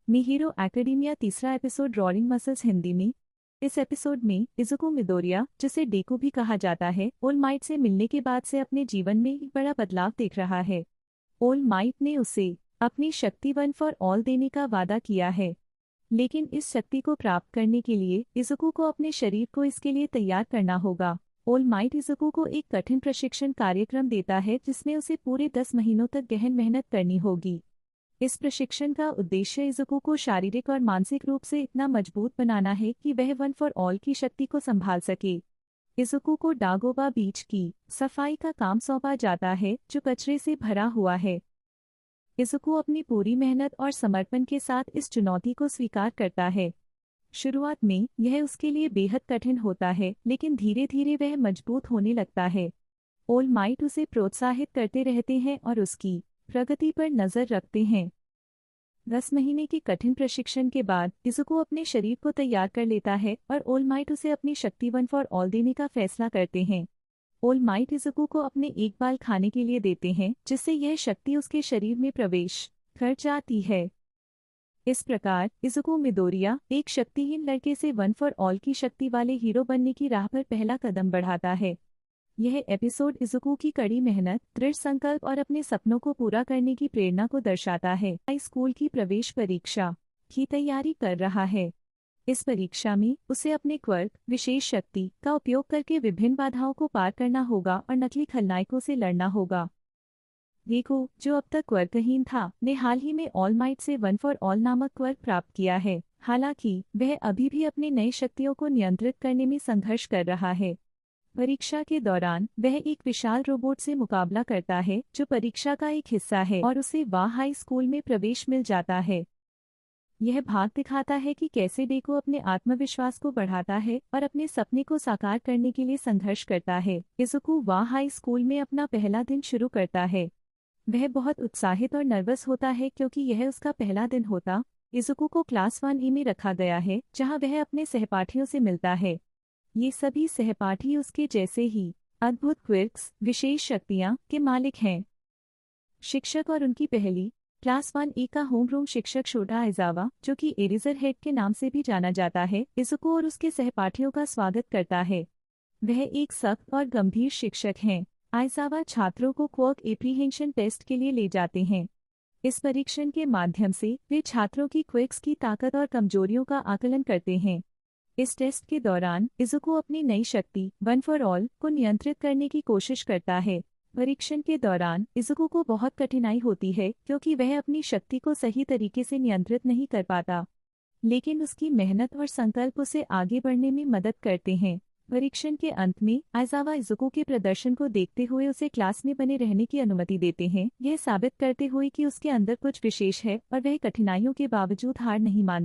मी hero academia तीसरा episode rolling muscles Hindi में। इस एपिसोड में इज़ुको मिडोरिया, जिसे डेको भी कहा जाता है, ऑल माइट से मिलने के बाद से अपने जीवन में एक बड़ा बदलाव देख रहा है। ऑल माइट ने उसे अपनी शक्ति वन फॉर ऑल देने का वादा किया है, लेकिन इस शक्ति को प्राप्त करने के लिए इज़ुको को अपने शरीर को इसके लिए तैयार करना होगा। ऑल माइट इज़ुको को एक कठिन प्रशिक्षण कार्यक्रम देता है जिसमें उसे पूरे 10 महीनों तक गहन मेहनत करनी होगी। इस प्रशिक्षण का उद्देश्य इज़ुको को शारीरिक और मानसिक रूप से इतना मजबूत बनाना है कि वह वन फॉर ऑल की शक्ति को संभाल सके। इज़ुको को डागोबा बीच की सफाई का काम सौंपा जाता है जो कचरे से भरा हुआ है। इज़ुको अपनी पूरी मेहनत और समर्पण के साथ इस चुनौती को स्वीकार करता है। शुरुआत में यह उसके लिए बेहद कठिन होता है, लेकिन धीरे धीरे वह मजबूत होने लगता है। ऑल माइट उसे प्रोत्साहित करते रहते हैं और उसकी प्रगति पर नजर रखते हैं। 10 महीने की कठिन प्रशिक्षण के बाद इज़ुको अपने शरीर को तैयार कर लेता है और ऑल माइट उसे अपनी शक्ति वन फॉर ऑल देने का फैसला करते हैं। ऑल माइट इज़ुको को अपने एक बाल खाने के लिए देते हैं, जिससे यह शक्ति उसके शरीर में प्रवेश कर जाती है। इस प्रकार इज़ुको मिडोरिया एक शक्तिहीन लड़के से वन फॉर ऑल की शक्ति वाले हीरो बनने की राह पर पहला कदम बढ़ाता है। यह एपिसोड इज़ुको की कड़ी मेहनत, दृढ़ संकल्प और अपने सपनों को पूरा करने की प्रेरणा को दर्शाता है। हाई स्कूल की प्रवेश परीक्षा की तैयारी कर रहा है। इस परीक्षा में उसे अपने क्वर्क, विशेष शक्ति का उपयोग करके विभिन्न बाधाओं को पार करना होगा और नकली खलनायकों से लड़ना होगा। डेको, जो अब तक क्वर्कहीन था, ने हाल ही में all might say one for all नामक क्वर्क प्राप्त किया है। हालांकि वह अभी भी अपनी नई शक्तियों को नियंत्रित करने में संघर्ष कर रहा है। परीक्षा के दौरान वह एक विशाल रोबोट से मुकाबला करता है जो परीक्षा का एक हिस्सा है और उसे वहाँ हाई स्कूल में प्रवेश मिल जाता है। यह भाग दिखाता है कि कैसे डेको अपने आत्मविश्वास को बढ़ाता है और अपने सपने को साकार करने के लिए संघर्ष करता है। इज़ुको वहाँ हाई स्कूल में अपना पहला दिन शुरू करता है। वह बहुत उत्साहित और नर्वस होता है क्योंकि यह उसका पहला दिन होता। इज़ुको को क्लास 1E में रखा गया है, जहाँ वह अपने सहपाठियों से मिलता है। ये सभी सहपाठी उसके जैसे ही अद्भुत क्विर्क्स, विशेष शक्तियाँ के मालिक हैं। शिक्षक और उनकी पहली क्लास 1E का होमरूम शिक्षक शोटा आइजावा, जो कि एरेजर हेड के नाम से भी जाना जाता है, इज़ुको और उसके सहपाठियों का स्वागत करता है। वह एक सख्त और गंभीर शिक्षक हैं। आइजावा छात्रों को क्वर्क एप्रीहेंशन टेस्ट के लिए ले जाते हैं। इस परीक्षण के माध्यम से वे छात्रों की क्विर्क्स की ताकत और कमजोरियों का आकलन करते हैं। इस टेस्ट के दौरान इज़ुको अपनी नई शक्ति वन फॉर ऑल को नियंत्रित करने की कोशिश करता है। परीक्षण के दौरान इज़ुको को बहुत कठिनाई होती है क्योंकि वह अपनी शक्ति को सही तरीके से नियंत्रित नहीं कर पाता, लेकिन उसकी मेहनत और संकल्प उसे आगे बढ़ने में मदद करते हैं। परीक्षण के अंत में आइजावा इज़ुको के प्रदर्शन को देखते हुए उसे क्लास में बने रहने की अनुमति देते हैं, यह साबित करते हुए कि उसके अंदर कुछ विशेष है और वह कठिनाइयों के बावजूद हार नहीं मानता।